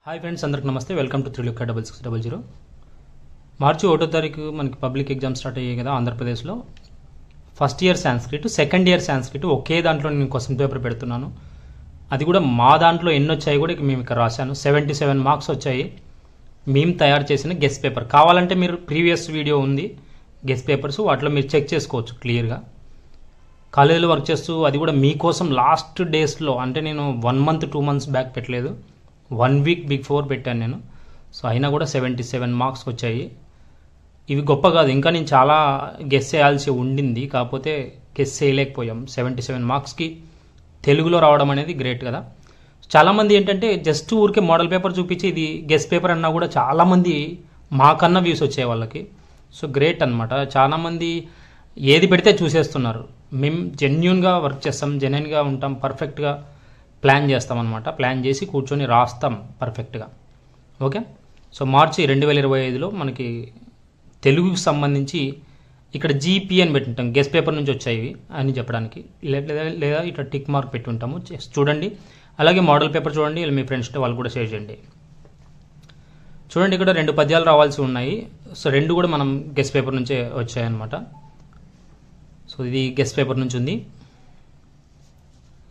Hi friends, అందరికి నమస్తే. Welcome to 3LK6600. మార్చి 1వ తారీఖు మనకి పబ్లిక్ ఎగ్జామ్ స్టార్ట్ అయ్యాయి కదా ఆంధ్రప్రదేశ్లో. First year Sanskrit, second year Sanskrit ఒకే దాంట్లో నేను క్వశ్చన్ పేపర్ పెడుతున్నాను. అది కూడా మా దాంట్లో ఎన్ని వచ్చాయి కూడా మేము ఇక్కడ రాశాను. 77 మార్క్స్ వచ్చాయి. మేము తయారు చేసిన గెస్ పేపర్. కావాలంటే మీరు ప్రీవియస్ వీడియో ఉంది గెస్ పేపర్స్, వాటిలో మీరు చెక్ చేసుకోవచ్చు క్లియర్గా. కాలేజీలో వర్క్ చేస్తూ అది కూడా మీకోసం లాస్ట్ డేస్లో, అంటే నేను 1 మంత్ 2 మంత్స్ బ్యాక్ పెట్టలేదు, 1 వీక్ బిఫోర్ పెట్టాను నేను. సో అయినా కూడా 77 మార్క్స్ వచ్చాయి. ఇవి గొప్ప కాదు, ఇంకా నేను చాలా గెస్ చేయాల్సి ఉండింది, కాకపోతే గెస్ చేయలేకపోయాం. 77 మార్క్స్కి తెలుగులో రావడం అనేది గ్రేట్ కదా. చాలామంది ఏంటంటే జస్ట్ ఊరికే మోడల్ పేపర్ చూపించి ఇది గెస్ పేపర్ అన్నా కూడా చాలామంది మాకన్నా వ్యూస్ వచ్చాయి వాళ్ళకి. సో గ్రేట్ అనమాట. చాలామంది ఏది పెడితే చూసేస్తున్నారు. మేము జెన్యున్గా వర్క్ చేస్తాం, జెన్యున్గా ఉంటాం, పర్ఫెక్ట్గా ప్లాన్ చేస్తామన్నమాట. ప్లాన్ చేసి కూర్చొని రాస్తాం పర్ఫెక్ట్గా. ఓకే. సో మార్చి 2025లో మనకి తెలుగుకి సంబంధించి ఇక్కడ జీపీ అని పెట్టుంటాం, గెస్ పేపర్ నుంచి వచ్చాయి అని చెప్పడానికి, లేదా ఇట్లా టిక్ మార్క్ పెట్టి ఉంటాము. చూడండి. అలాగే మోడల్ పేపర్ చూడండి, మీ ఫ్రెండ్స్తో వాళ్ళు కూడా షేర్ చేయండి. చూడండి, ఇక్కడ 2 పద్యాలు రావాల్సి ఉన్నాయి. సో 2 కూడా మనం గెస్ పేపర్ నుంచే వచ్చాయన్నమాట. సో ఇది గెస్ పేపర్ నుంచి ఉంది.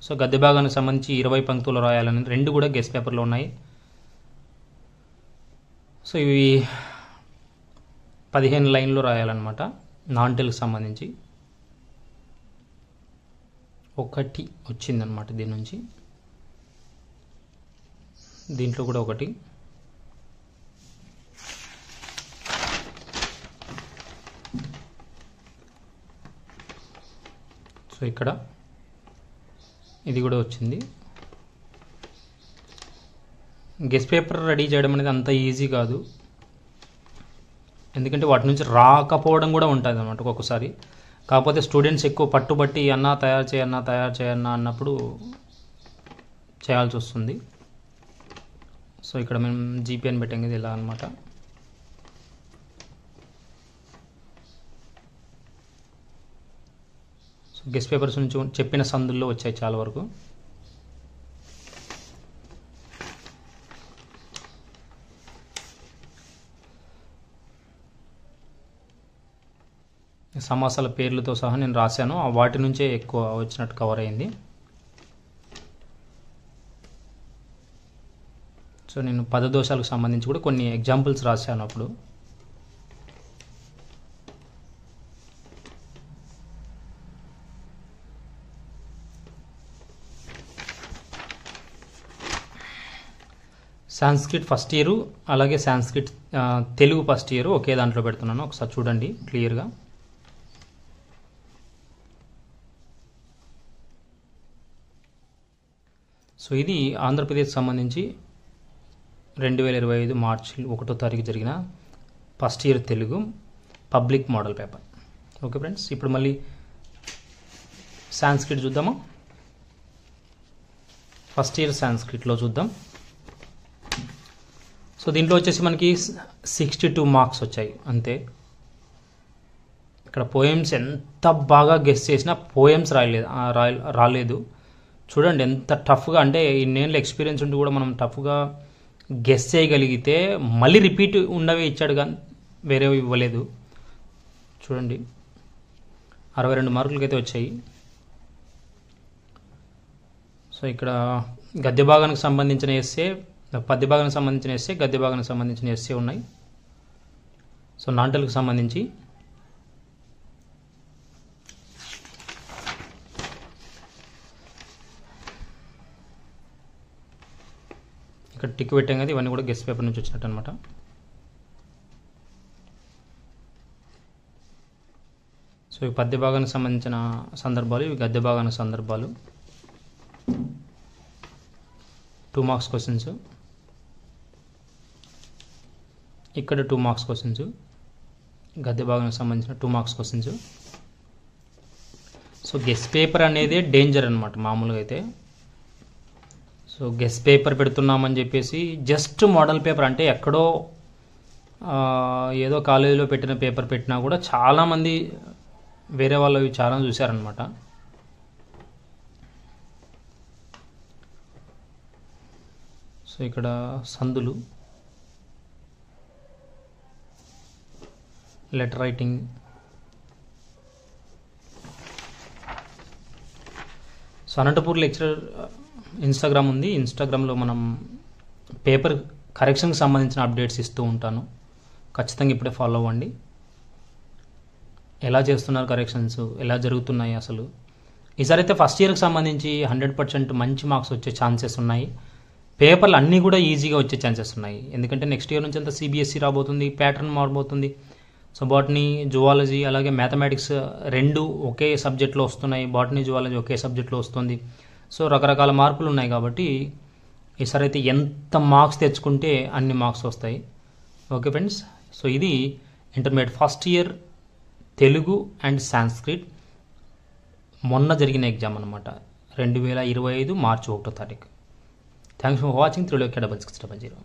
సో గద్య భాగానికి సంబంధించి 20 పంక్తులు రాయాలని 2 కూడా గెస్ పేపర్లో ఉన్నాయి. సో ఇవి 15 లైన్లు రాయాలన్నమాట. నాన్ తెలుగు సంబంధించి 1 వచ్చిందనమాట దీని నుంచి. దీంట్లో కూడా 1. సో ఇక్కడ ఇది కూడా వచ్చింది. గెస్ పేపర్ రెడీ చేయడం అనేది అంత ఈజీ కాదు, ఎందుకంటే వాటి నుంచి రాకపోవడం కూడా ఉంటుంది అన్నమాట ఒక్కొక్కసారి. కాకపోతే స్టూడెంట్స్ ఎక్కువ పట్టుబట్టి అన్నా తయారు చేయన్నా అన్నప్పుడు చేయాల్సి వస్తుంది. సో ఇక్కడ మేము జీపీఎన్ పెట్టాం కదా, ఇలా అనమాట. సో గెస్ పేపర్స్ నుంచి చెప్పిన సందుల్లో వచ్చాయి చాలా వరకు. సమాసాల పేర్లతో సహా నేను రాశాను, వాటి నుంచే ఎక్కువ వచ్చినట్టు కవర్ అయింది. సో నేను పదదోషాలకు సంబంధించి కూడా కొన్ని ఎగ్జాంపుల్స్ రాశాను అప్పుడు. సాంస్క్రిట్ ఫస్ట్ ఇయర్, అలాగే సాంస్క్రిట్ తెలుగు ఫస్ట్ ఇయర్ ఒకే దాంట్లో పెడుతున్నాను. ఒకసారి చూడండి క్లియర్గా. సో ఇది ఆంధ్రప్రదేశ్ సంబంధించి 2025 మార్చి 1వ తారీఖు జరిగిన first year Telugu public model paper. Okay friends, ఇప్పుడు మళ్ళీ సాంస్క్రిట్ చూద్దామా. ఫస్ట్ ఇయర్ సాంస్క్రిట్లో చూద్దాం. సో దీంట్లో వచ్చేసి మనకి 62 మార్క్స్ వచ్చాయి అంతే. ఇక్కడ పోయమ్స్ ఎంత బాగా గెస్ చేసినా పోయమ్స్ రాలేదు. చూడండి ఎంత టఫ్గా, అంటే ఇన్నేళ్ళ ఎక్స్పీరియన్స్ ఉండి కూడా మనం టఫ్గా గెస్ చేయగలిగితే మళ్ళీ రిపీట్ ఉన్నవి ఇచ్చాడు కానీ వేరేవి ఇవ్వలేదు. చూడండి 62 మార్కులకి అయితే వచ్చాయి. సో ఇక్కడ గద్య భాగానికి సంబంధించిన ఎస్సే, పద్య భాగానికి సంబంధించిన ఎస్సే, గద్య భాగానికి సంబంధించిన ఎస్సే ఉన్నాయి. సో నాన్ తెలుగుకి సంబంధించి ఇక్కడ టిక్ పెట్టాం కదా, ఇవన్నీ కూడా గెస్ పేపర్ నుంచి వచ్చినట్టు అనమాట. సో ఇవి పద్య భాగానికి సంబంధించిన సందర్భాలు, ఇవి గద్య భాగానికి సందర్భాలు. 2 మార్క్స్ క్వశ్చన్స్, ఇక్కడ 2 మార్క్స్ క్వశ్చన్స్, గద్య భాగానికి సంబంధించిన 2 marks questions. So guess paper అనేది డేంజర్ అనమాట మామూలుగా అయితే. సో గెస్ పేపర్ పెడుతున్నామని చెప్పేసి జస్ట్ మోడల్ పేపర్, అంటే ఎక్కడో ఏదో కాలేజీలో పెట్టిన పేపర్ పెట్టినా కూడా చాలామంది వేరే వాళ్ళు చాలా చూశారనమాట. సో ఇక్కడ సందులు, letter writing, so Anantapur lecturer Instagram ఉంది. ఇన్స్టాగ్రామ్లో మనం పేపర్ కరెక్షన్కి సంబంధించిన అప్డేట్స్ ఇస్తూ ఉంటాను, ఖచ్చితంగా ఇప్పుడే ఫాలో అవ్వండి. ఎలా చేస్తున్నారు కరెక్షన్స్, ఎలా జరుగుతున్నాయి అసలు. ఈసారి అయితే ఫస్ట్ ఇయర్కి సంబంధించి 100% మంచి మార్క్స్ వచ్చే ఛాన్సెస్ ఉన్నాయి. పేపర్లు అన్నీ కూడా ఈజీగా వచ్చే ఛాన్సెస్ ఉన్నాయి, ఎందుకంటే నెక్స్ట్ ఇయర్ నుంచి అంతా సిబిఎస్ఈ రాబోతుంది, ప్యాటర్న్ మారబోతుంది. సో బాటనీ, జువాలజీ అలాగే మ్యాథమెటిక్స్ 2 ఒకే సబ్జెక్ట్లో వస్తున్నాయి, బాటనీ జువాలజీ ఒకే సబ్జెక్ట్లో వస్తుంది. సో రకరకాల మార్పులు ఉన్నాయి కాబట్టి ఈసారి అయితే ఎంత మార్క్స్ తెచ్చుకుంటే అన్ని మార్క్స్ వస్తాయి. ఓకే ఫ్రెండ్స్, సో ఇది intermediate first year Telugu and Sanskrit మొన్న జరిగిన ఎగ్జామ్ అనమాట, 2025 మార్చి 1వ తారీఖు. Thanks for watching 3LK6600.